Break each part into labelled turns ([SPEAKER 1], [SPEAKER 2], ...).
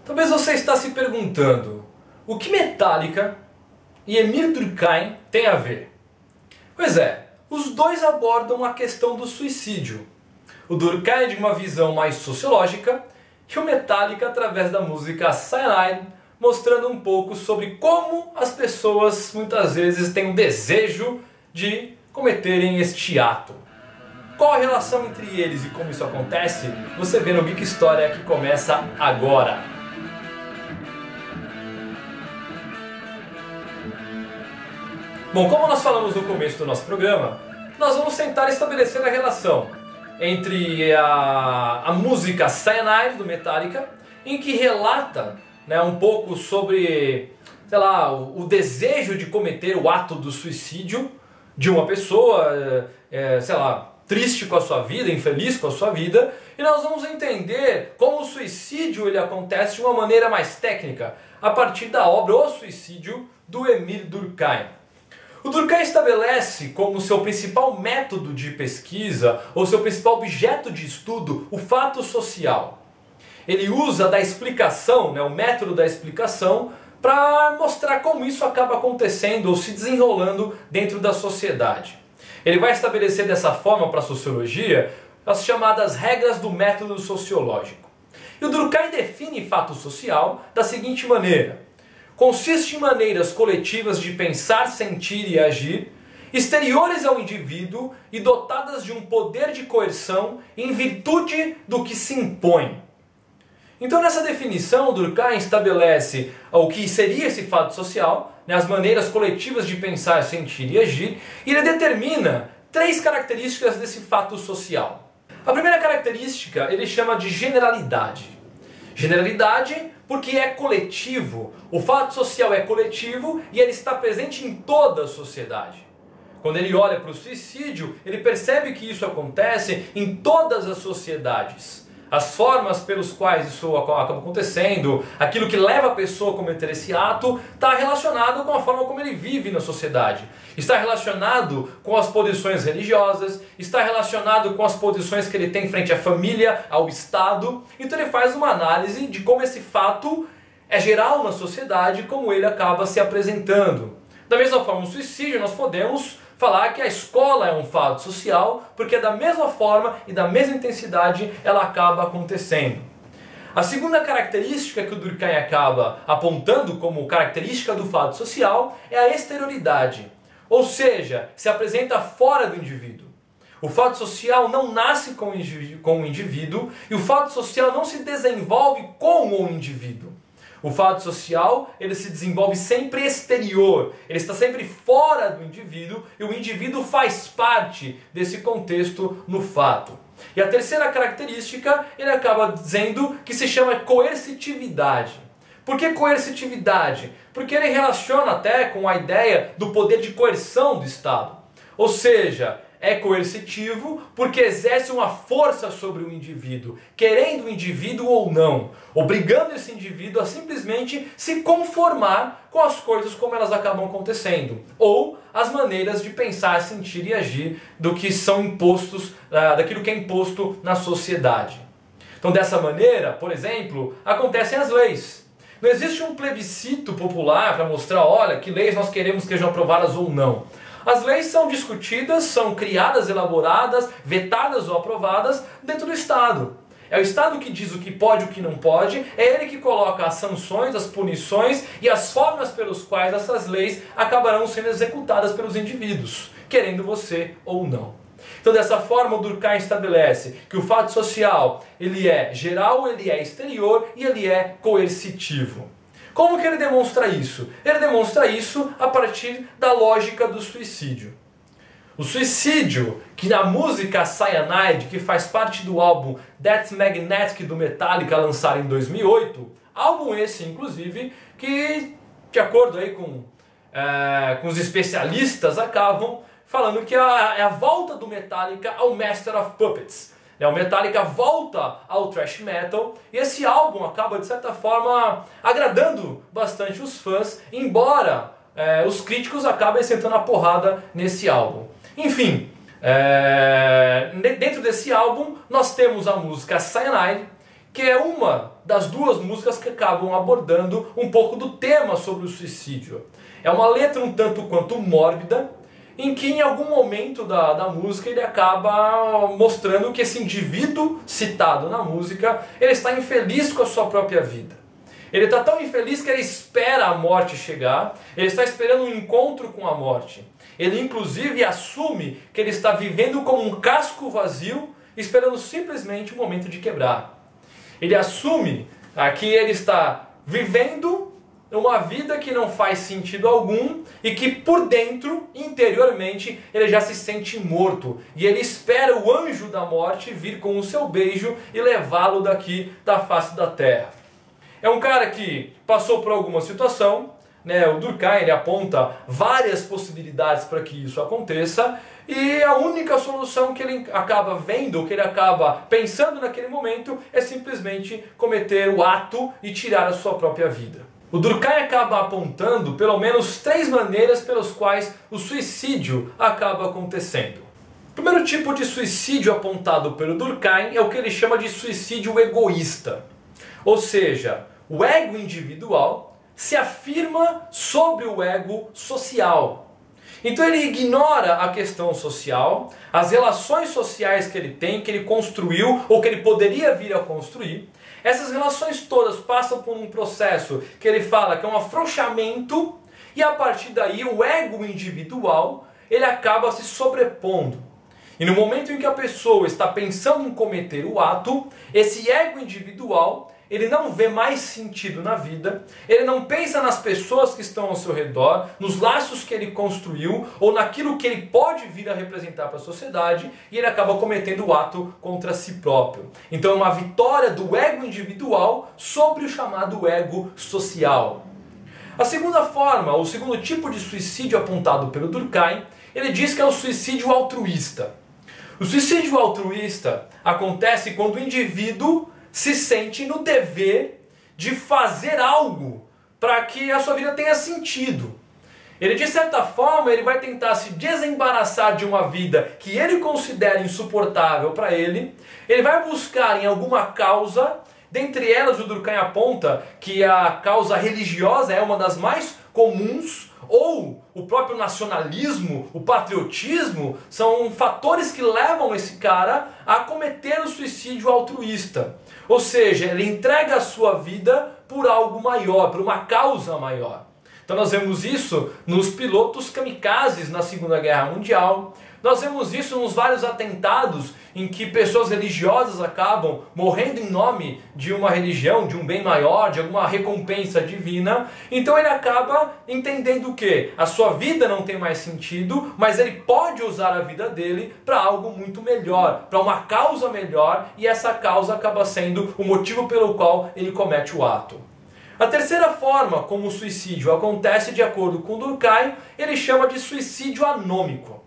[SPEAKER 1] Talvez você está se perguntando, o que Metallica e Émile Durkheim têm a ver? Pois é, os dois abordam a questão do suicídio. O Durkheim de uma visão mais sociológica e o Metallica através da música Cyanide, mostrando um pouco sobre como as pessoas muitas vezes têm o desejo de cometerem este ato. Qual a relação entre eles e como isso acontece? Você vê no Geek História que começa agora. Bom, como nós falamos no começo do nosso programa, nós vamos tentar estabelecer a relação entre a música Cyanide do Metallica, em que relata um pouco sobre, sei lá, o desejo de cometer o ato do suicídio de uma pessoa, sei lá, triste com a sua vida, infeliz com a sua vida, e nós vamos entender como o suicídio ele acontece de uma maneira mais técnica, a partir da obra O Suicídio, do Émile Durkheim. O Durkheim estabelece como seu principal método de pesquisa, ou seu principal objeto de estudo, o fato social. Ele usa da explicação, o método da explicação, para mostrar como isso acaba acontecendo ou se desenrolando dentro da sociedade. Ele vai estabelecer dessa forma para a sociologia as chamadas regras do método sociológico. E o Durkheim define fato social da seguinte maneira: consiste em maneiras coletivas de pensar, sentir e agir, exteriores ao indivíduo e dotadas de um poder de coerção em virtude do que se impõe. Então nessa definição, Durkheim estabelece o que seria esse fato social, as maneiras coletivas de pensar, sentir e agir, e ele determina 3 características desse fato social. A primeira característica ele chama de generalidade. Generalidade porque é coletivo, o fato social é coletivo e ele está presente em toda a sociedade. Quando ele olha para o suicídio, ele percebe que isso acontece em todas as sociedades. As formas pelas quais isso acaba acontecendo, aquilo que leva a pessoa a cometer esse ato, está relacionado com a forma como ele vive na sociedade. Está relacionado com as posições religiosas, está relacionado com as posições que ele tem frente à família, ao Estado. Então ele faz uma análise de como esse fato é geral na sociedade, como ele acaba se apresentando. Da mesma forma, o suicídio, nós podemos falar que a escola é um fato social, porque da mesma forma e da mesma intensidade ela acaba acontecendo. A segunda característica que o Durkheim acaba apontando como característica do fato social é a exterioridade, ou seja, se apresenta fora do indivíduo. O fato social não nasce com o indivíduo e o fato social não se desenvolve com o indivíduo. O fato social ele se desenvolve sempre exterior, ele está sempre fora do indivíduo e o indivíduo faz parte desse contexto no fato. E a terceira característica ele acaba dizendo que se chama coercitividade. Por que coercitividade? Porque ele relaciona até com a ideia do poder de coerção do Estado. Ou seja, é coercitivo porque exerce uma força sobre o indivíduo, querendo o indivíduo ou não, obrigando esse indivíduo a simplesmente se conformar com as coisas como elas acabam acontecendo, ou as maneiras de pensar, sentir e agir do que são impostos, daquilo que é imposto na sociedade. Então dessa maneira, por exemplo, acontecem as leis. Não existe um plebiscito popular para mostrar, olha, que leis nós queremos que sejam aprovadas ou não. As leis são discutidas, são criadas, elaboradas, vetadas ou aprovadas dentro do Estado. É o Estado que diz o que pode e o que não pode, é ele que coloca as sanções, as punições e as formas pelas quais essas leis acabarão sendo executadas pelos indivíduos, querendo você ou não. Então dessa forma o Durkheim estabelece que o fato social ele é geral, ele é exterior e ele é coercitivo. Como que ele demonstra isso? Ele demonstra isso a partir da lógica do suicídio. O suicídio, que na música Cyanide, que faz parte do álbum That's Magnetic do Metallica, lançado em 2008, álbum esse, inclusive, que, de acordo aí com os especialistas, acabam falando que é a volta do Metallica ao Master of Puppets. O Metallica volta ao thrash metal e esse álbum acaba, de certa forma, agradando bastante os fãs, embora os críticos acabem sentando a porrada nesse álbum. Enfim, dentro desse álbum nós temos a música Cyanide, que é uma das duas músicas que acabam abordando um pouco do tema sobre o suicídio. É uma letra um tanto quanto mórbida, em que em algum momento da música ele acaba mostrando que esse indivíduo citado na música, ele está infeliz com a sua própria vida. Ele está tão infeliz que ele espera a morte chegar, ele está esperando um encontro com a morte. Ele inclusive assume que ele está vivendo como um casco vazio, esperando simplesmente o momento de quebrar. Ele assume que ele está vivendo uma vida que não faz sentido algum e que por dentro, interiormente, ele já se sente morto. E ele espera o anjo da morte vir com o seu beijo e levá-lo daqui da face da terra. É um cara que passou por alguma situação, né? O Durkheim ele aponta várias possibilidades para que isso aconteça, e a única solução que ele acaba vendo, que ele acaba pensando naquele momento, é simplesmente cometer o ato e tirar a sua própria vida. O Durkheim acaba apontando pelo menos 3 maneiras pelas quais o suicídio acaba acontecendo. O primeiro tipo de suicídio apontado pelo Durkheim é o que ele chama de suicídio egoísta. Ou seja, o ego individual se afirma sobre o ego social. Então ele ignora a questão social, as relações sociais que ele tem, que ele construiu ou que ele poderia vir a construir. Essas relações todas passam por um processo que ele fala que é um afrouxamento, e a partir daí o ego individual ele acaba se sobrepondo. E no momento em que a pessoa está pensando em cometer o ato, esse ego individual ele não vê mais sentido na vida, ele não pensa nas pessoas que estão ao seu redor, nos laços que ele construiu, ou naquilo que ele pode vir a representar para a sociedade, e ele acaba cometendo o ato contra si próprio. Então é uma vitória do ego individual sobre o chamado ego social. A segunda forma, o segundo tipo de suicídio apontado pelo Durkheim, ele diz que é o suicídio altruísta. O suicídio altruísta acontece quando o indivíduo se sente no dever de fazer algo para que a sua vida tenha sentido. Ele, de certa forma, ele vai tentar se desembaraçar de uma vida que ele considera insuportável para ele. Ele vai buscar em alguma causa, dentre elas o Durkheim aponta que a causa religiosa é uma das mais comuns, ou o próprio nacionalismo, o patriotismo, são fatores que levam esse cara a cometer o suicídio altruísta. Ou seja, ele entrega a sua vida por algo maior, por uma causa maior. Então nós vemos isso nos pilotos kamikazes na Segunda Guerra Mundial. Nós vemos isso nos vários atentados em que pessoas religiosas acabam morrendo em nome de uma religião, de um bem maior, de alguma recompensa divina. Então ele acaba entendendo que a sua vida não tem mais sentido, mas ele pode usar a vida dele para algo muito melhor, para uma causa melhor, e essa causa acaba sendo o motivo pelo qual ele comete o ato. A terceira forma como o suicídio acontece, de acordo com Durkheim, ele chama de suicídio anômico.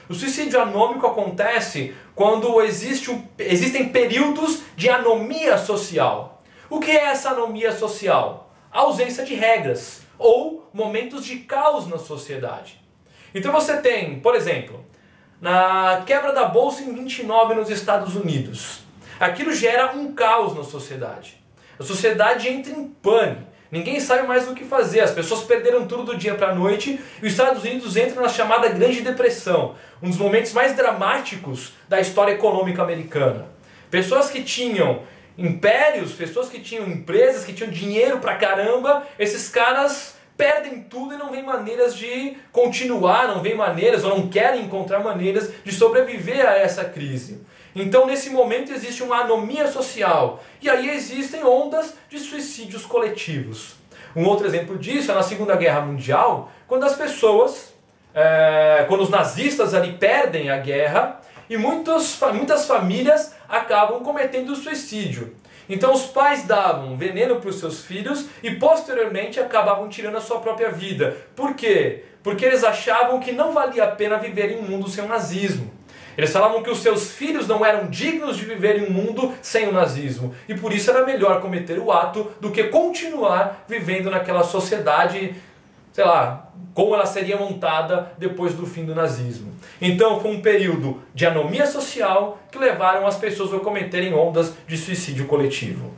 [SPEAKER 1] O suicídio anômico acontece quando existem períodos de anomia social. O que é essa anomia social? A ausência de regras ou momentos de caos na sociedade. Então você tem, por exemplo, na quebra da Bolsa em 29 nos Estados Unidos. Aquilo gera um caos na sociedade. A sociedade entra em pânico. Ninguém sabe mais o que fazer, as pessoas perderam tudo do dia para a noite e os Estados Unidos entram na chamada Grande Depressão, um dos momentos mais dramáticos da história econômica americana. Pessoas que tinham impérios, pessoas que tinham empresas, que tinham dinheiro pra caramba, esses caras perdem tudo e não vêem maneiras de continuar, não vêem maneiras ou não querem encontrar maneiras de sobreviver a essa crise. Então nesse momento existe uma anomia social e aí existem ondas de suicídios coletivos. Um outro exemplo disso é na Segunda Guerra Mundial, quando as pessoas, quando os nazistas ali perdem a guerra e muitas famílias acabam cometendo suicídio. Então os pais davam veneno para os seus filhos e posteriormente acabavam tirando a sua própria vida. Por quê? Porque eles achavam que não valia a pena viver em um mundo sem o nazismo. Eles falavam que os seus filhos não eram dignos de viver em um mundo sem o nazismo. E por isso era melhor cometer o ato do que continuar vivendo naquela sociedade, sei lá, como ela seria montada depois do fim do nazismo. Então foi um período de anomia social que levaram as pessoas a cometerem ondas de suicídio coletivo.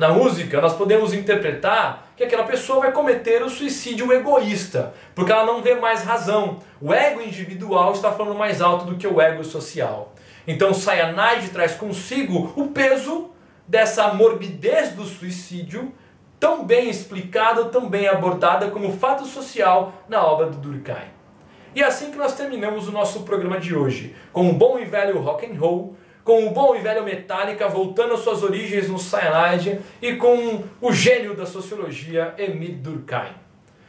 [SPEAKER 1] Na música, nós podemos interpretar que aquela pessoa vai cometer o suicídio egoísta, porque ela não vê mais razão. O ego individual está falando mais alto do que o ego social. Então, Cyanide traz consigo o peso dessa morbidez do suicídio, tão bem explicada, tão bem abordada como fato social na obra do Durkheim. E é assim que nós terminamos o nosso programa de hoje, com um bom e velho rock and roll, com o bom e velho Metallica voltando às suas origens no Cyanide e com o gênio da sociologia, Émile Durkheim.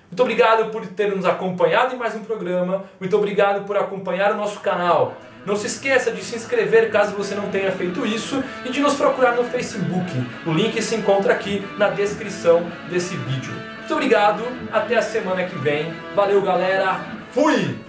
[SPEAKER 1] Muito obrigado por ter nos acompanhado em mais um programa, muito obrigado por acompanhar o nosso canal. Não se esqueça de se inscrever caso você não tenha feito isso e de nos procurar no Facebook. O link se encontra aqui na descrição desse vídeo. Muito obrigado, até a semana que vem. Valeu, galera. Fui!